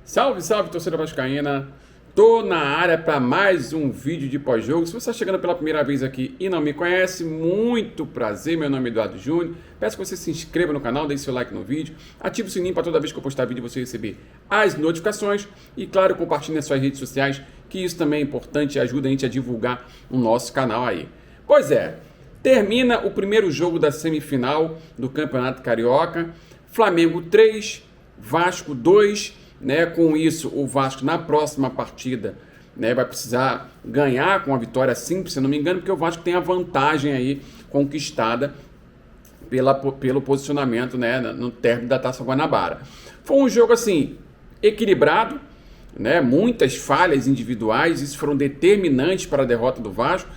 Salve, salve, torcida vascaína! Tô na área para mais um vídeo de pós-jogo. Se você está chegando pela primeira vez aqui e não me conhece, muito prazer, meu nome é Eduardo Júnior. Peço que você se inscreva no canal, deixe seu like no vídeo, ative o sininho para toda vez que eu postar vídeo você receber as notificações e, claro, compartilhe nas suas redes sociais, que isso também é importante e ajuda a gente a divulgar o nosso canal aí. Pois é, termina o primeiro jogo da semifinal do Campeonato Carioca, Flamengo 3, Vasco 2. Com isso, o Vasco na próxima partida vai precisar ganhar com a vitória simples, se não me engano, porque o Vasco tem a vantagem aí conquistada pelo posicionamento no término da Taça Guanabara. Foi um jogo assim equilibrado, muitas falhas individuais, isso foram determinantes para a derrota do Vasco.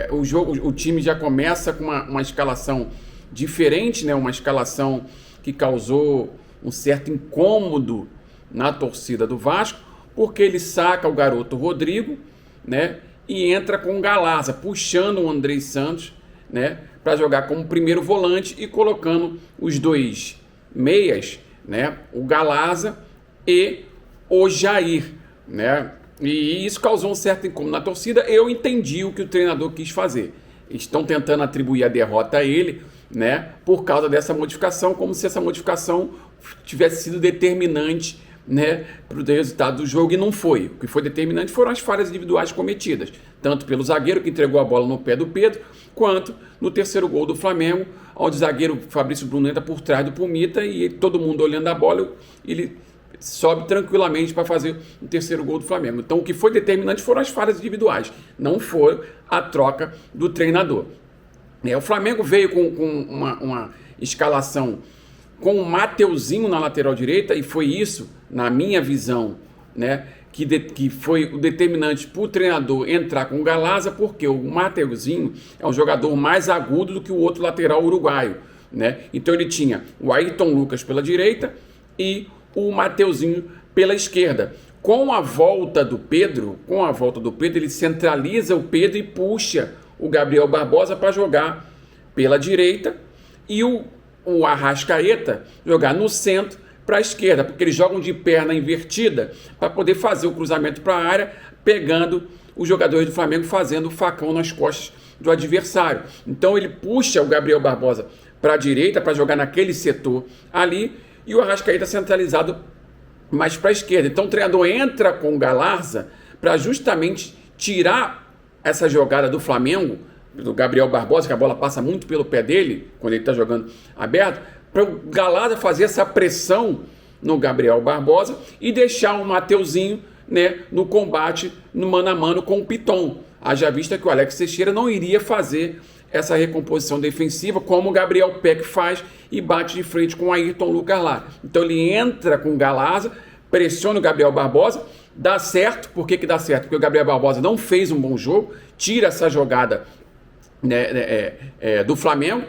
O time já começa com uma escalação diferente, uma escalação que causou um certo incômodo na torcida do Vasco, porque ele saca o garoto Rodrigo, e entra com o Galazza, puxando o Andrei Santos, para jogar como primeiro volante e colocando os dois meias, o Galazza e o Jair, E isso causou um certo incômodo na torcida. Eu entendi o que o treinador quis fazer. Estão tentando atribuir a derrota a ele, por causa dessa modificação, como se essa modificação tivesse sido determinante, para o resultado do jogo, e não foi. O que foi determinante foram as falhas individuais cometidas, tanto pelo zagueiro que entregou a bola no pé do Pedro, quanto no terceiro gol do Flamengo, onde o zagueiro Fabrício Bruno entra por trás do Pumita e todo mundo olhando a bola, ele sobe tranquilamente para fazer o terceiro gol do Flamengo. Então o que foi determinante foram as falhas individuais, não foi a troca do treinador. O Flamengo veio com uma escalação com o Mateuzinho na lateral direita, e foi isso, na minha visão, que foi o determinante para o treinador entrar com o Galazza, porque o Mateuzinho é um jogador mais agudo do que o outro lateral uruguaio. Então ele tinha o Ayrton Lucas pela direita e o Mateuzinho pela esquerda. Com a volta do Pedro, ele centraliza o Pedro e puxa o Gabriel Barbosa para jogar pela direita e o Arrascaeta jogar no centro para a esquerda, porque eles jogam de perna invertida para poder fazer o cruzamento para a área, pegando os jogadores do Flamengo, fazendo o facão nas costas do adversário. Então ele puxa o Gabriel Barbosa para a direita para jogar naquele setor ali, e o Arrascaeta centralizado mais para a esquerda. Então o treinador entra com o Galazza para justamente tirar essa jogada do Flamengo, do Gabriel Barbosa, que a bola passa muito pelo pé dele, quando ele está jogando aberto, para o Galazza fazer essa pressão no Gabriel Barbosa e deixar o Mateuzinho no combate, no mano a mano com o Piton. Haja vista que o Alex Teixeira não iria fazer essa recomposição defensiva como o Gabriel Peck faz e bate de frente com o Ayrton Lucas lá. Então ele entra com o Galazza, pressiona o Gabriel Barbosa, dá certo. Por que dá certo? Porque o Gabriel Barbosa não fez um bom jogo, tira essa jogada do Flamengo,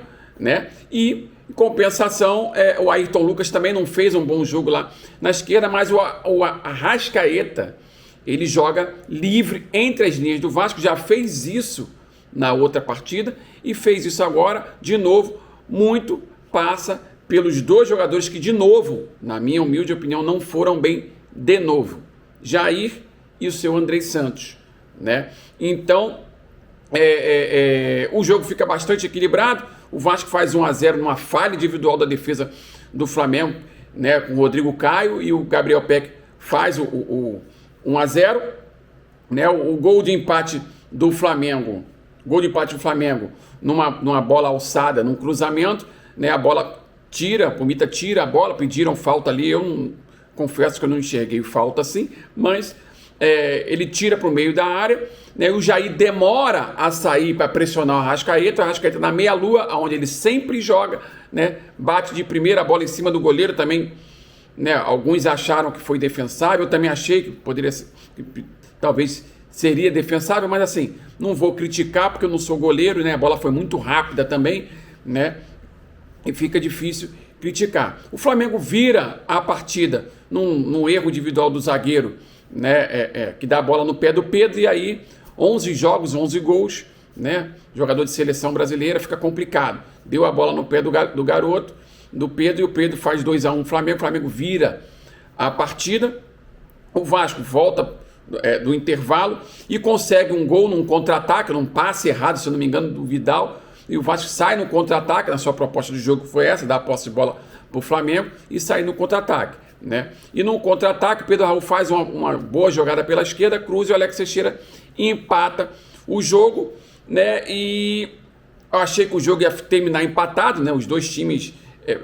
e em compensação, o Ayrton Lucas também não fez um bom jogo lá na esquerda, mas o Arrascaeta, ele joga livre entre as linhas do Vasco, já fez isso na outra partida e fez isso agora, de novo. Muito passa pelos dois jogadores que, de novo, na minha humilde opinião, não foram bem de novo, Jair e o seu Andrei Santos, Então o jogo fica bastante equilibrado. O Vasco faz 1-0 numa falha individual da defesa do Flamengo, com o Rodrigo Caio, e o Gabriel Peck faz o 1-0, o gol de empate do Flamengo, numa bola alçada, num cruzamento, a bola tira, a Pumita tira a bola, pediram falta ali, confesso que eu não enxerguei falta assim, mas ele tira para o meio da área, o Jair demora a sair para pressionar o Arrascaeta na meia-lua, onde ele sempre joga, bate de primeira a bola em cima do goleiro também, alguns acharam que foi defensável, eu também achei que poderia ser, que talvez seria defensável, mas assim, não vou criticar porque eu não sou goleiro, a bola foi muito rápida também, e fica difícil criticar. O Flamengo vira a partida num erro individual do zagueiro, que dá a bola no pé do Pedro, e aí 11 jogos, 11 gols, jogador de seleção brasileira, fica complicado. Deu a bola no pé do garoto, do Pedro, e o Pedro faz 2-1 Flamengo. O Flamengo vira a partida. O Vasco volta do intervalo e consegue um gol num contra-ataque, num passe errado, se eu não me engano, do Vidal. E o Vasco sai no contra-ataque, na sua proposta de jogo foi essa, dar a posse de bola para o Flamengo e sair no contra-ataque, né? E no contra-ataque, o Pedro Raul faz uma boa jogada pela esquerda, cruza e o Alex Teixeira empata o jogo, né? E eu achei que o jogo ia terminar empatado, né? Os dois times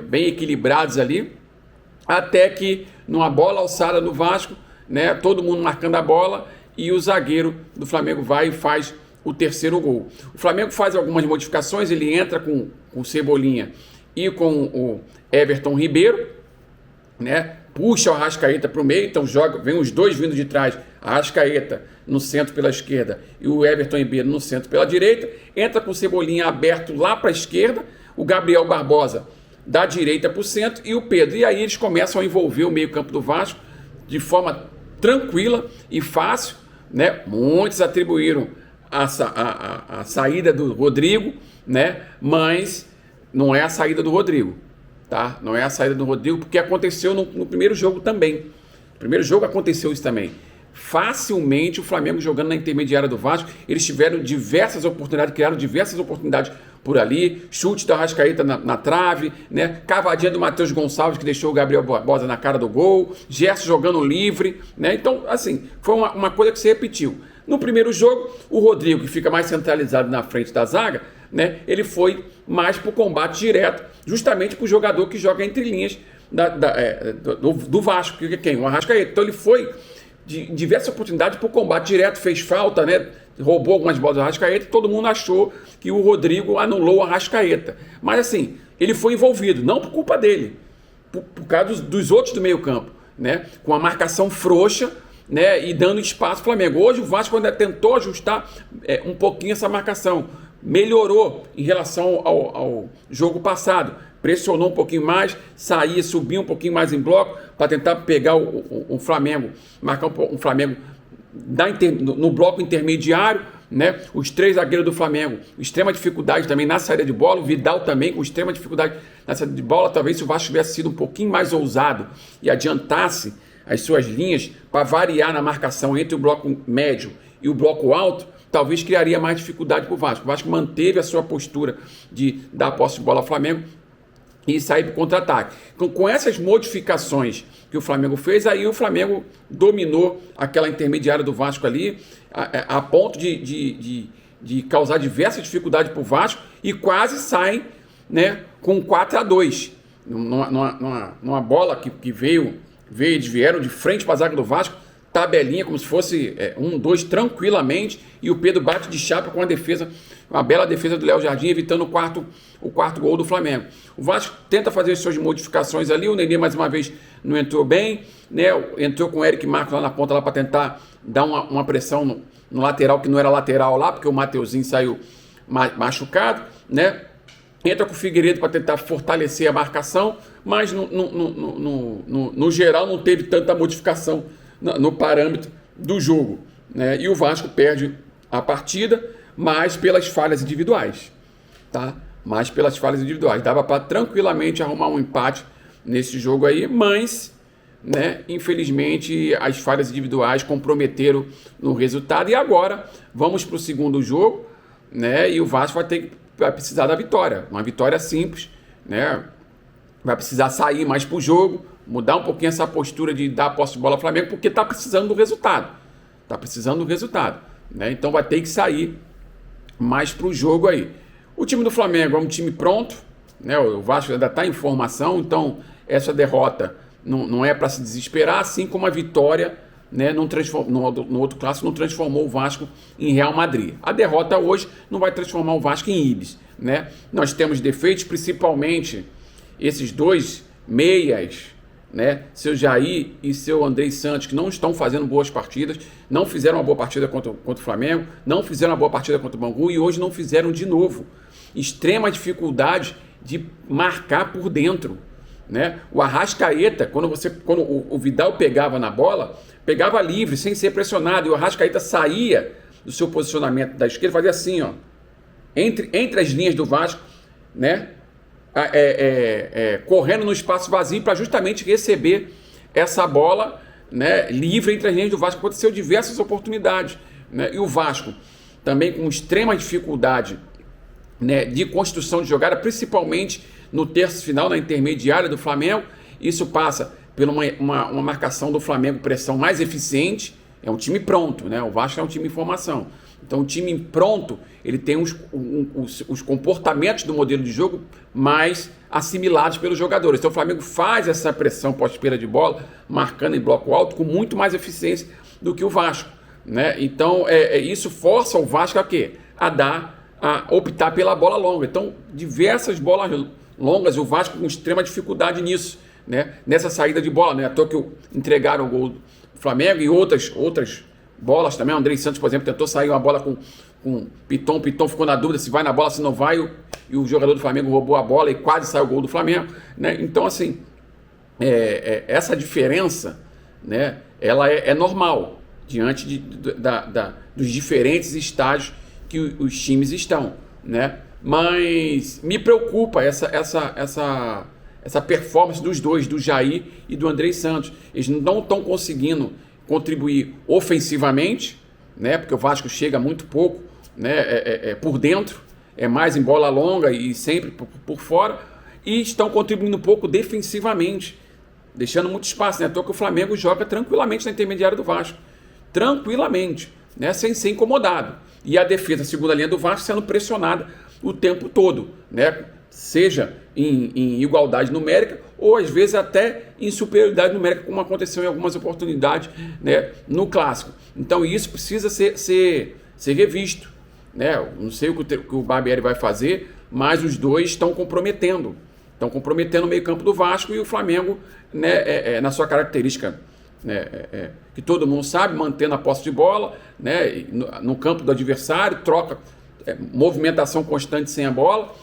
bem equilibrados ali, até que numa bola alçada do Vasco, né? Todo mundo marcando a bola e o zagueiro do Flamengo vai e faz o terceiro gol. O Flamengo faz algumas modificações, ele entra com o Cebolinha e com o Everton Ribeiro, né? Puxa o Arrascaeta para o meio, então vem os dois vindo de trás, a Arrascaeta no centro pela esquerda e o Everton Ribeiro no centro pela direita, entra com o Cebolinha aberto lá para a esquerda, o Gabriel Barbosa da direita para o centro e o Pedro. E aí eles começam a envolver o meio-campo do Vasco de forma tranquila e fácil, né? Muitos atribuíram a saída do Rodrigo, né? Mas não é a saída do Rodrigo, tá? Não é a saída do Rodrigo, porque aconteceu no primeiro jogo também. No primeiro jogo aconteceu isso também. Facilmente o Flamengo jogando na intermediária do Vasco, eles tiveram diversas oportunidades, criaram diversas oportunidades por ali, chute da Arrascaeta na trave, né? Cavadinha do Matheus Gonçalves que deixou o Gabriel Barbosa na cara do gol, Gerson jogando livre, né? Então, assim, foi uma coisa que se repetiu. No primeiro jogo, o Rodrigo, que fica mais centralizado na frente da zaga, né? Ele foi mais para o combate direto, justamente para o jogador que joga entre linhas do Vasco, que é quem? O Arrascaeta. Então ele foi de diversas oportunidades para o combate direto, fez falta, né? Roubou algumas bolas do Arrascaeta e todo mundo achou que o Rodrigo anulou o Arrascaeta. Mas assim, ele foi envolvido, não por culpa dele, por causa dos outros do meio campo, né? Com a marcação frouxa, né? E dando espaço ao Flamengo. Hoje o Vasco ainda tentou ajustar um pouquinho essa marcação, melhorou em relação ao jogo passado, pressionou um pouquinho mais, saía, subia um pouquinho mais em bloco para tentar pegar o Flamengo, marcar um Flamengo no bloco intermediário, né? Os três zagueiros do Flamengo, extrema dificuldade também na saída de bola, o Vidal também com extrema dificuldade na saída de bola. Talvez se o Vasco tivesse sido um pouquinho mais ousado e adiantasse as suas linhas para variar na marcação entre o bloco médio e o bloco alto, talvez criaria mais dificuldade para o Vasco. O Vasco manteve a sua postura de dar a posse de bola ao Flamengo e sair para o contra-ataque. Com essas modificações que o Flamengo fez, aí o Flamengo dominou aquela intermediária do Vasco ali, a ponto de causar diversas dificuldades para o Vasco e quase saem, né, com 4-2. Numa bola que eles vieram de frente para a zaga do Vasco, tabelinha, como se fosse 1-2 tranquilamente, e o Pedro bate de chapa com uma bela defesa do Léo Jardim, evitando o quarto gol do Flamengo. O Vasco tenta fazer as suas modificações ali, o Nenê mais uma vez não entrou bem, né? Entrou com o Eric Marcos lá na ponta lá para tentar dar uma pressão no lateral, que não era lateral lá, porque o Mateuzinho saiu machucado, né? Entra com o Figueiredo para tentar fortalecer a marcação, mas no geral não teve tanta modificação no parâmetro do jogo, né? E o Vasco perde a partida, mas pelas falhas individuais, tá? Mas pelas falhas individuais. Dava para tranquilamente arrumar um empate nesse jogo aí, mas, né, infelizmente as falhas individuais comprometeram no resultado. E agora vamos para o segundo jogo, né? E o Vasco vai precisar da vitória, uma vitória simples, né? Vai precisar sair mais para o jogo, mudar um pouquinho essa postura de dar a posse de bola ao Flamengo, porque está precisando do resultado. Está precisando do resultado, né? Então vai ter que sair mais para o jogo aí. O time do Flamengo é um time pronto, né? O Vasco ainda está em formação, então essa derrota não é para se desesperar, assim como a vitória, né, no outro clássico não transformou o Vasco em Real Madrid. A derrota hoje não vai transformar o Vasco em Ibis, né? Nós temos defeitos, principalmente esses dois meias, né, seu Jair e seu Andrei Santos, que não estão fazendo boas partidas, não fizeram uma boa partida contra o Flamengo, não fizeram uma boa partida contra o Bangu e hoje não fizeram de novo. Extrema dificuldade de marcar por dentro, né? O Arrascaeta, quando o Vidal pegava na bola, pegava livre, sem ser pressionado, e o Arrascaeta saía do seu posicionamento da esquerda, fazia assim, ó, entre as linhas do Vasco, né? Correndo no espaço vazio para justamente receber essa bola, né, livre entre as linhas do Vasco. Aconteceu diversas oportunidades, né, e o Vasco também com extrema dificuldade, né, de construção de jogada, principalmente no terço final, na intermediária do Flamengo. Isso passa por uma marcação do Flamengo, pressão mais eficiente. É um time pronto, né? O Vasco é um time em formação. Então, o time pronto, ele tem os comportamentos do modelo de jogo mais assimilados pelos jogadores. Então, o Flamengo faz essa pressão pós-perda de bola, marcando em bloco alto, com muito mais eficiência do que o Vasco, né? Então, isso força o Vasco a quê? A optar pela bola longa. Então, diversas bolas longas, o Vasco com extrema dificuldade nisso, né? Nessa saída de bola, né? À toa que entregaram o gol do Flamengo e outras bolas também. O Andrei Santos, por exemplo, tentou sair uma bola com Piton. O Piton ficou na dúvida se vai na bola, se não vai, e o jogador do Flamengo roubou a bola e quase saiu o gol do Flamengo, né? Então, assim, essa diferença, né, ela é normal diante dos diferentes estágios que os times estão, né? Mas me preocupa essa performance dos dois, do Jair e do Andrei Santos. Eles não estão conseguindo contribuir ofensivamente, né? Porque o Vasco chega muito pouco, né? Por dentro, é mais em bola longa e sempre por fora, e estão contribuindo um pouco defensivamente, deixando muito espaço, né? À toa que o Flamengo joga tranquilamente na intermediária do Vasco, tranquilamente, né? Sem ser incomodado. E a defesa, a segunda linha do Vasco, sendo pressionada o tempo todo, né? Seja em igualdade numérica ou às vezes até em superioridade numérica, como aconteceu em algumas oportunidades, né, no Clássico. Então isso precisa ser revisto, né? Eu não sei o que o Barbieri vai fazer, mas os dois estão comprometendo o meio-campo do Vasco, e o Flamengo, né, na sua característica, né, que todo mundo sabe, mantendo a posse de bola, né, no campo do adversário, troca, movimentação constante sem a bola,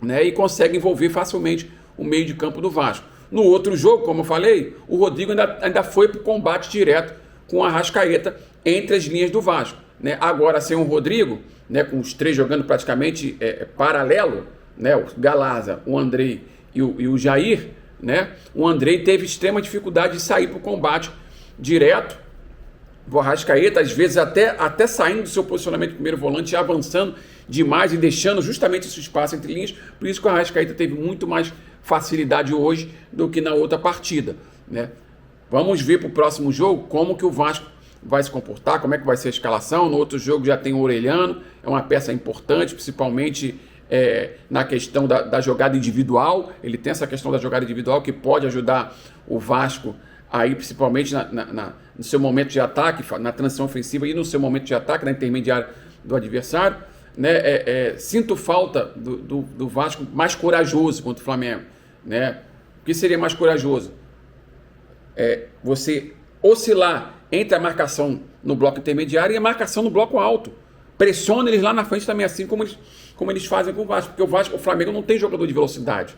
né, e consegue envolver facilmente o meio de campo do Vasco. No outro jogo, como eu falei, o Rodrigo ainda foi para o combate direto com o Arrascaeta entre as linhas do Vasco, né? Agora, sem o Rodrigo, né, com os três jogando praticamente paralelo, né, o Galaza, o Andrei e o Jair, né, o Andrei teve extrema dificuldade de sair para o combate direto. O Arrascaeta, às vezes, até saindo do seu posicionamento de primeiro volante, avançando demais e deixando justamente esse espaço entre linhas. Por isso que o Arrascaeta teve muito mais facilidade hoje do que na outra partida, né? Vamos ver para o próximo jogo como que o Vasco vai se comportar, como é que vai ser a escalação. No outro jogo já tem o Orelhano, é uma peça importante, principalmente na questão da jogada individual. Ele tem essa questão da jogada individual que pode ajudar o Vasco aí, principalmente no seu momento de ataque, na transição ofensiva e no seu momento de ataque, na intermediária do adversário, né? Sinto falta do Vasco mais corajoso contra o Flamengo, né? O que seria mais corajoso? Você oscilar entre a marcação no bloco intermediário e a marcação no bloco alto. Pressiona eles lá na frente também, assim como eles fazem com o Vasco, porque o Flamengo não tem jogador de velocidade,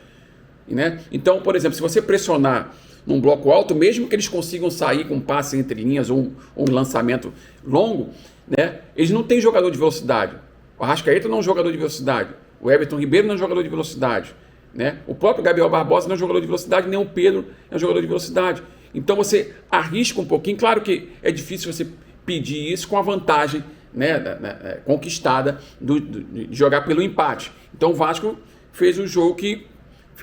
né? Então, por exemplo, se você pressionar num bloco alto, mesmo que eles consigam sair com um passe entre linhas ou um lançamento longo, né, eles não têm jogador de velocidade. O Arrascaeta não é um jogador de velocidade, o Everton Ribeiro não é um jogador de velocidade, né? O próprio Gabriel Barbosa não é um jogador de velocidade, nem o Pedro é um jogador de velocidade. Então você arrisca um pouquinho. Claro que é difícil você pedir isso com a vantagem, né, conquistada de jogar pelo empate. Então o Vasco fez o jogo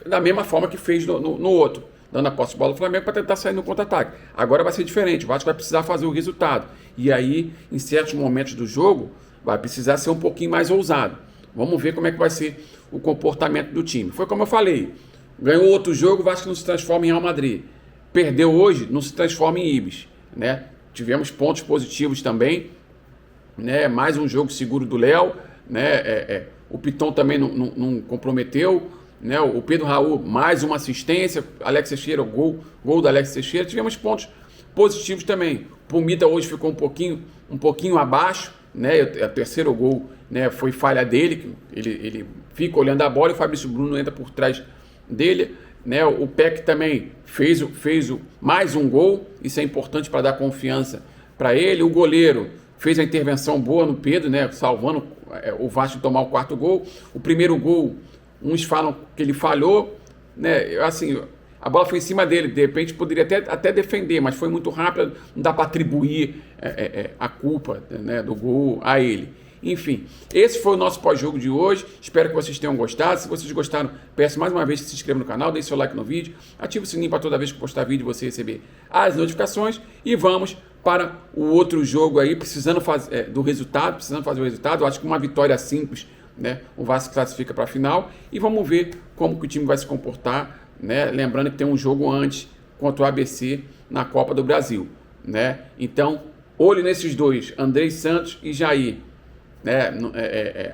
da mesma forma que fez no outro, dando a posse de bola do Flamengo para tentar sair no contra-ataque. Agora vai ser diferente, o Vasco vai precisar fazer o resultado. E aí, em certos momentos do jogo, vai precisar ser um pouquinho mais ousado. Vamos ver como é que vai ser o comportamento do time. Foi como eu falei, ganhou outro jogo, o Vasco não se transforma em Real Madrid. Perdeu hoje, não se transforma em Ibis, né? Tivemos pontos positivos também, né? Mais um jogo seguro do Léo, né? O Piton também não comprometeu, né? O Pedro Raul, mais uma assistência, Alex Teixeira, gol do Alex Teixeira. Tivemos pontos positivos também. O Pumita hoje ficou um pouquinho abaixo, né? O terceiro gol, né, foi falha dele, ele fica olhando a bola e o Fabrício Bruno entra por trás dele, né? O Peck também fez mais um gol, isso é importante para dar confiança para ele. O goleiro fez a intervenção boa no Pedro, né, salvando o Vasco de tomar o quarto gol. O primeiro gol, uns falam que ele falhou, né? Assim, A bola foi em cima dele, de repente poderia até defender, mas foi muito rápido, não dá para atribuir a culpa, né, do gol a ele. Enfim, esse foi o nosso pós-jogo de hoje. Espero que vocês tenham gostado. Se vocês gostaram, peço mais uma vez que se inscreva no canal, deixe seu like no vídeo, ative o sininho para toda vez que postar vídeo você receber as notificações. E vamos para o outro jogo aí, precisando fazer do resultado, precisando fazer o resultado. Eu acho que uma vitória simples, né, o Vasco classifica para a final. E vamos ver como que o time vai se comportar, né? Lembrando que tem um jogo antes contra o ABC na Copa do Brasil, né? Então, olho nesses dois, Andrei Santos e Jair. Né,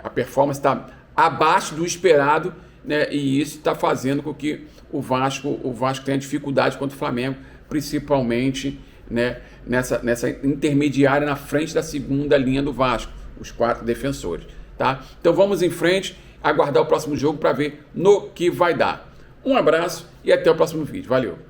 a performance está abaixo do esperado, né, e isso está fazendo com que o Vasco tenha dificuldade contra o Flamengo, principalmente, né, nessa intermediária na frente da segunda linha do Vasco, os 4 defensores. Tá? Então vamos em frente, aguardar o próximo jogo para ver no que vai dar. Um abraço e até o próximo vídeo. Valeu!